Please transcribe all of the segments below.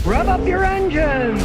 Rev up your engines!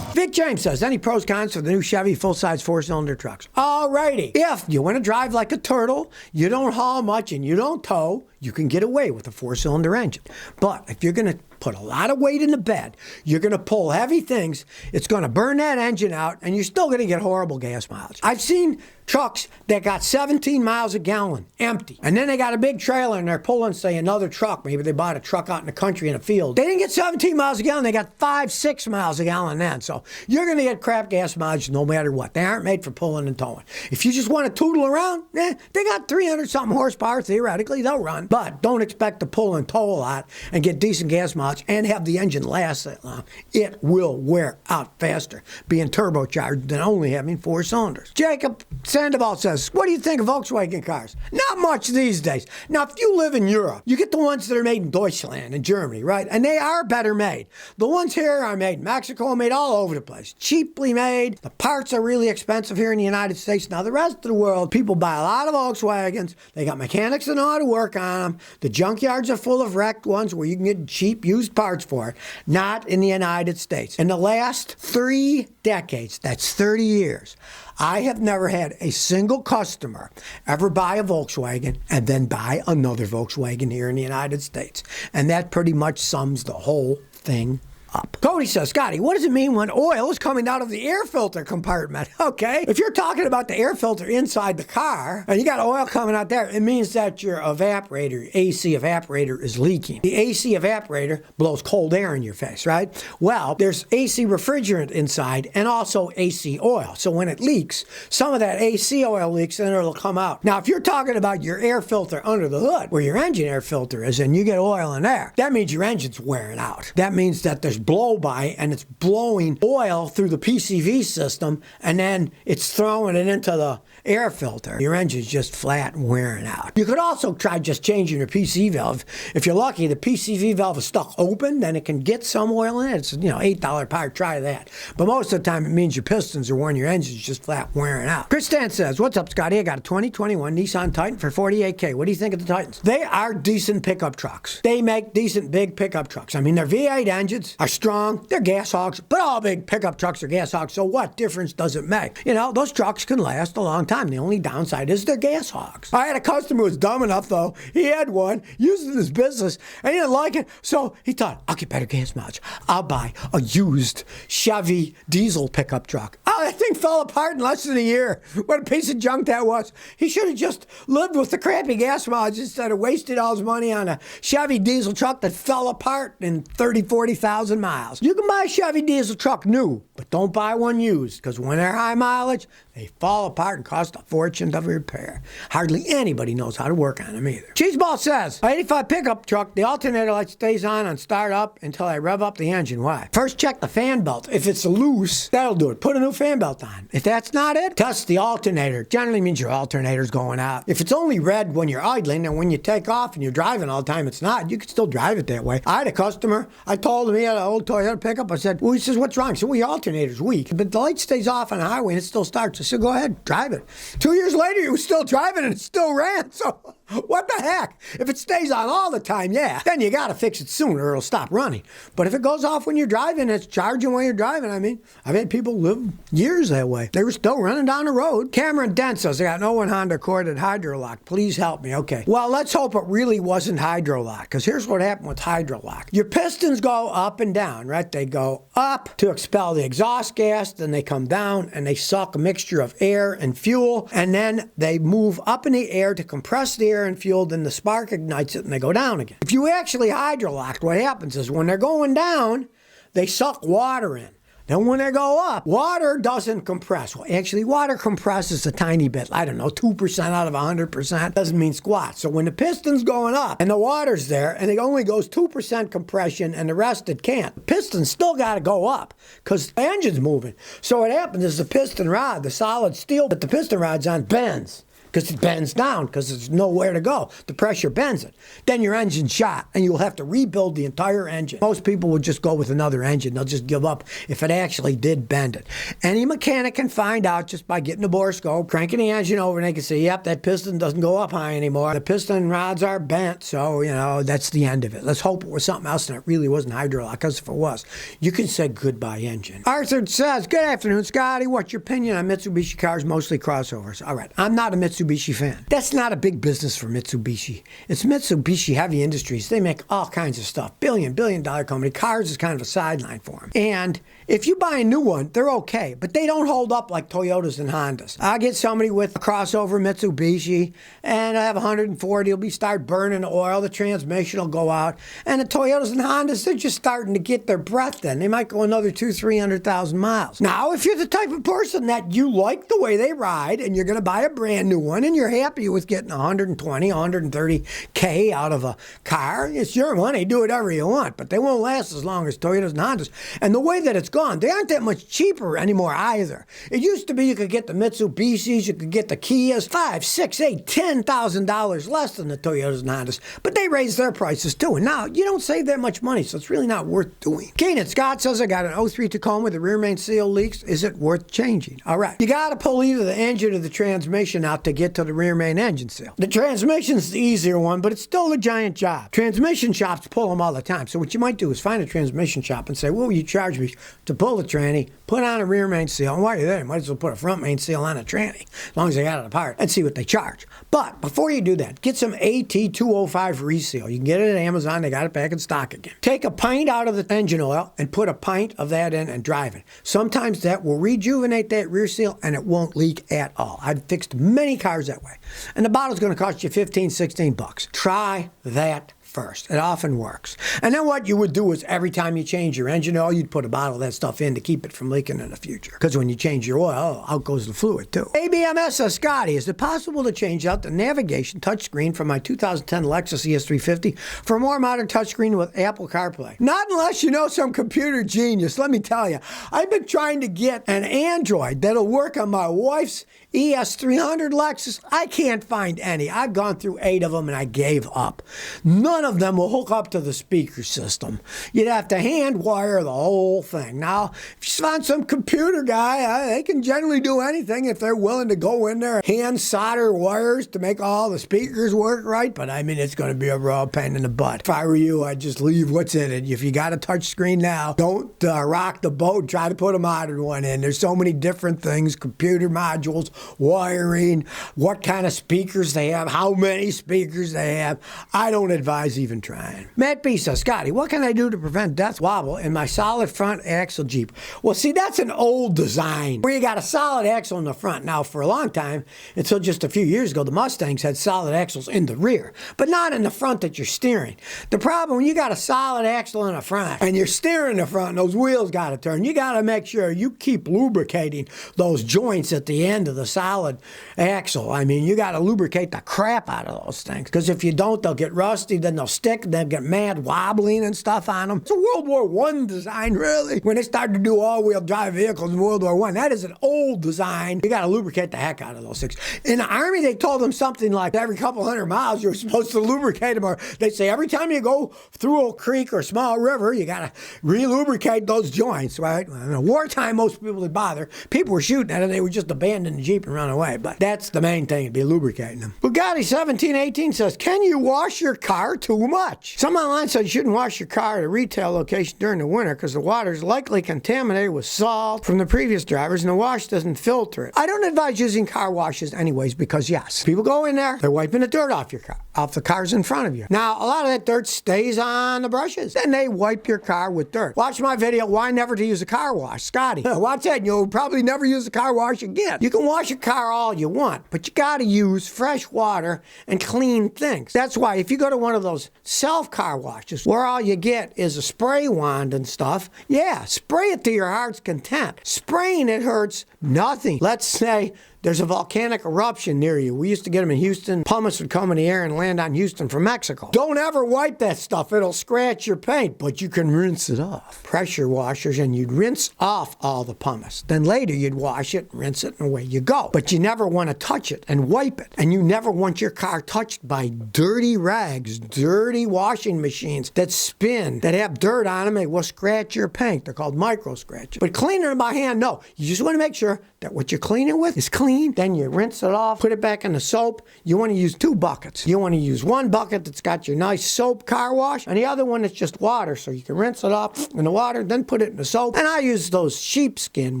Vic James says, any pros, cons for the new Chevy full-size four-cylinder trucks? Alrighty. If you want to drive like a turtle, you don't haul much, and you don't tow, you can get away with a four-cylinder engine. But if you're going to put a lot of weight in the bed, you're going to pull heavy things, it's going to burn that engine out, and you're still going to get horrible gas mileage. I've seen trucks that got 17 miles a gallon, empty. And then they got a big trailer and they're pulling, say, another truck. Maybe they bought a truck out in the country in a field. They didn't get 17 miles a gallon. They got 5-6 miles a gallon then. So you're going to get crap gas mileage no matter what. They aren't made for pulling and towing. If you just want to tootle around, they got 300-something horsepower. Theoretically, they'll run. But don't expect to pull and tow a lot and get decent gas mileage and have the engine last that long. It will wear out faster being turbocharged than only having four cylinders. Jacob Sandoval says, what do you think of Volkswagen cars? Not much these days. Now, if you live in Europe, you get the ones that are made in Deutschland in Germany, right? And they are better made. The ones here are made in Mexico, made all over the place. Cheaply made. The parts are really expensive here in the United States. Now, the rest of the world, people buy a lot of Volkswagens. They got mechanics that know how to work on them. The junkyards are full of wrecked ones where you can get cheap used parts for it. Not in the United States. In the last 3 decades, that's 30 years, I have never had a single customer ever buy a Volkswagen and then buy another Volkswagen here in the United States. And that pretty much sums the whole thing up. Cody says, Scotty, what does it mean when oil is coming out of the air filter compartment? Okay, if you're talking about the air filter inside the car and you got oil coming out there, it means that your evaporator, AC evaporator, is leaking. The AC evaporator blows cold air in your face, right? Well, there's AC refrigerant inside and also AC oil. So when it leaks, some of that AC oil leaks and it'll come out. Now, if you're talking about your air filter under the hood, where your engine air filter is, and you get oil in there, that means your engine's wearing out. That means that there's blow by and it's blowing oil through the PCV system and then it's throwing it into the air filter. Your engine's just flat and wearing out. You could also try just changing your PCV valve. If you're lucky, the PCV valve is stuck open, then it can get some oil in it. It's, $8 part. Try that. But most of the time, it means your pistons are wearing, your engine's just flat wearing out. Chris Stan says, what's up, Scotty? I got a 2021 Nissan Titan for $48K. What do you think of the Titans? They are decent pickup trucks. They make decent big pickup trucks. I mean, their V8 engines are strong. They're gas hogs, but all big pickup trucks are gas hogs. So what difference does it make? Those trucks can last a long time. The only downside is they're gas hogs. I had a customer who was dumb enough, though. He had one, used it in his business, and he didn't like it. So he thought, I'll get better gas mileage. I'll buy a used Chevy diesel pickup truck. Oh, that thing fell apart in less than a year. What a piece of junk that was. He should have just lived with the crappy gas mileage instead of wasted all his money on a Chevy diesel truck that fell apart in 30, 40,000 miles. You can buy a Chevy diesel truck new, but don't buy one used, because when they're high mileage, they fall apart and cost a fortune to repair. Hardly anybody knows how to work on them either. Cheeseball says, 85 pickup truck, the alternator light stays on start up until I rev up the engine. Why? First check the fan belt. If it's loose, that'll do it. Put a new fan belt on. If that's not it, test the alternator. Generally means your alternator's going out. If it's only red when you're idling and when you take off and you're driving all the time, it's not. You can still drive it that way. I had a customer, I told him he had an old Toyota pickup. I said, he says, what's wrong? I said, well, your alternator's weak. But the light stays off on the highway and it still starts. I said, go ahead, drive it. 2 years later, he was still driving and it still ran. So what the heck? If it stays on all the time, then you got to fix it sooner or it'll stop running. But if it goes off when you're driving, it's charging when you're driving. I mean, I've had people live years that way. They were still running down the road. Cameron Dent says, I got no one Honda Accord at Hydrolock. Please help me. Okay. Well, let's hope it really wasn't Hydrolock, because here's what happened with Hydrolock. Your pistons go up and down, right? They go up to expel the exhaust gas, then they come down and they suck a mixture of air and fuel, and then they move up in the air to compress the air and fuel, then the spark ignites it and they go down again. If you actually hydrolock, what happens is when they're going down, they suck water in. Then when they go up, water doesn't compress. Well, actually, water compresses a tiny bit. I don't know, 2% out of 100% doesn't mean squat. So when the piston's going up and the water's there and it only goes 2% compression and the rest it can't, the piston's still got to go up because the engine's moving. So what happens is the piston rod, the solid steel that the piston rod's on, bends. because it bends down because there's nowhere to go. The pressure bends it. Then your engine's shot, and you'll have to rebuild the entire engine. Most people would just go with another engine. They'll just give up if it actually did bend it. Any mechanic can find out just by getting a borescope, cranking the engine over, and they can say, yep, that piston doesn't go up high anymore. The piston rods are bent, so, that's the end of it. Let's hope it was something else and it really wasn't hydraulic, because if it was, you can say goodbye engine. Arthur says, good afternoon, Scotty. What's your opinion on Mitsubishi cars, mostly crossovers? All right, I'm not a Mitsubishi fan. That's not a big business for Mitsubishi. It's Mitsubishi Heavy Industries. They make all kinds of stuff. Billion dollar company. Cars is kind of a sideline for them. And if you buy a new one, they're okay, but they don't hold up like Toyotas and Hondas. I'll get somebody with a crossover Mitsubishi, and I have 140. He'll start burning oil. The transmission will go out. And the Toyotas and Hondas, they're just starting to get their breath then. They might go another 200,000-300,000 miles. Now, if you're the type of person that you like the way they ride, and you're going to buy a brand new one, and you're happy with getting 120, 130K out of a car, it's your money. Do whatever you want, but they won't last as long as Toyotas and Hondas. And the way that it's gone, they aren't that much cheaper anymore either. It used to be you could get the Mitsubishis, you could get the Kias, $5,000, $6,000, $8,000, $10,000 less than the Toyotas and Hondas, but they raised their prices too. And now you don't save that much money, so it's really not worth doing. Keenan Scott says, I got an 03 Tacoma, the rear main seal leaks. Is it worth changing? All right, you got to pull either the engine or the transmission out to get to the rear main engine seal. The transmission's the easier one, but it's still a giant job. Transmission shops pull them all the time. So what you might do is find a transmission shop and say, what will you charge me to pull the tranny, put on a rear main seal, and while you're there, you might as well put a front main seal on a tranny, as long as they got it apart, and see what they charge. But before you do that, get some AT205 reseal. You can get it at Amazon. They got it back in stock again. Take a pint out of the engine oil and put a pint of that in and drive it. Sometimes that will rejuvenate that rear seal and it won't leak at all. I've fixed many cars that way. And the bottle's going to cost you $15-16. Try that first. It often works. And then what you would do is every time you change your engine oil, you'd put a bottle of that stuff in to keep it from leaking in the future. Because when you change your oil, out goes the fluid too. ABMS says, Scotty, is it possible to change out the navigation touchscreen from my 2010 Lexus ES350 for a more modern touchscreen with Apple CarPlay? Not unless you know some computer genius. Let me tell you, I've been trying to get an Android that'll work on my wife's ES300 Lexus. I can't find any. I've gone through 8 of them and I gave up. None of them will hook up to the speaker system. You'd have to hand wire the whole thing. Now, if you find some computer guy, they can generally do anything if they're willing to go in there, hand solder wires to make all the speakers work right. But I mean, it's going to be a raw pain in the butt. If I were you, I'd just leave what's in it. If you got a touch screen now, don't rock the boat. Try to put a modern one in. There's so many different things, computer modules, wiring, what kind of speakers they have, how many speakers they have. I don't advise even trying. Matt B says, Scotty, what can I do to prevent death wobble in my solid front axle Jeep? Well, see, that's an old design where you got a solid axle in the front. Now, for a long time, until just a few years ago, the Mustangs had solid axles in the rear, but not in the front that you're steering. The problem, when you got a solid axle in the front and you're steering the front, and those wheels got to turn, you got to make sure you keep lubricating those joints at the end of the solid axle. I mean, you got to lubricate the crap out of those things, because if you don't, they'll get rusty, then they'll stick, they'll get mad wobbling and stuff on them. It's a World War I design, really. When they started to do all-wheel drive vehicles in World War I, that is an old design. You got to lubricate the heck out of those things. In the Army, they told them something like every couple hundred miles, you're supposed to lubricate them, or they say every time you go through a creek or small river, you got to re-lubricate those joints, right? In wartime, most people didn't bother. People were shooting at it, they would just abandon the Jeep and run away. But that's the main thing, to be lubricating them. Bugatti 1718 says, can you wash your car too much? Some online said you shouldn't wash your car at a retail location during the winter because the water is likely contaminated with salt from the previous drivers and the wash doesn't filter it. I don't advise using car washes anyways, because yes, people go in there, they're wiping the dirt off your car, off the cars in front of you. Now, a lot of that dirt stays on the brushes. Then they wipe your car with dirt. Watch my video, Why Never to Use a Car Wash. Scotty, watch that and you'll probably never use a car wash again. You can wash your car all you want, but you got to use fresh water and clean things. That's why if you go to one of those self-car washes where all you get is a spray wand and stuff, yeah, spray it to your heart's content. Spraying it hurts nothing. Let's say there's a volcanic eruption near you. We used to get them in Houston. Pumice would come in the air and land on Houston from Mexico. Don't ever wipe that stuff. It'll scratch your paint, but you can rinse it off. Pressure washers, and you'd rinse off all the pumice. Then later you'd wash it, rinse it, and away you go. But you never want to touch it and wipe it. And you never want your car touched by dirty rags, dirty washing machines that spin, that have dirt on them, and will scratch your paint. They're called micro scratches. But cleaning it by hand, no. You just want to make sure that what you're cleaning with is clean. Then you rinse it off, put it back in the soap. You want to use 2 buckets. You want to use one bucket that's got your nice soap car wash, and the other one that's just water, so you can rinse it off in the water, then put it in the soap. And I use those sheepskin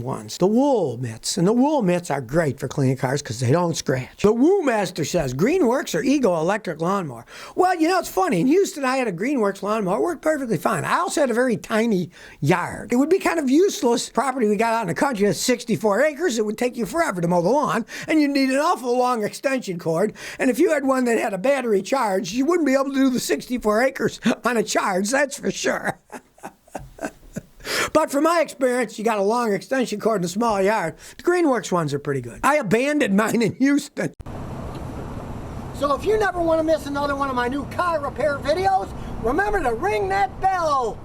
ones, the wool mitts. And the wool mitts are great for cleaning cars because they don't scratch. The Woo-Master says, Greenworks or Ego electric lawnmower? Well, you know, it's funny. In Houston, I had a Greenworks lawnmower. It worked perfectly fine. I also had a very tiny yard. It would be kind of useless property we got out in the country. It's 64 acres. It would take you forever to mow the lawn, and you'd need an awful long extension cord. And if you had one that had a battery charge, you wouldn't be able to do the 64 acres on a charge, that's for sure. But from my experience, you got a long extension cord in a small yard. The Greenworks ones are pretty good. I abandoned mine in Houston. So if you never want to miss another one of my new car repair videos, remember to ring that bell.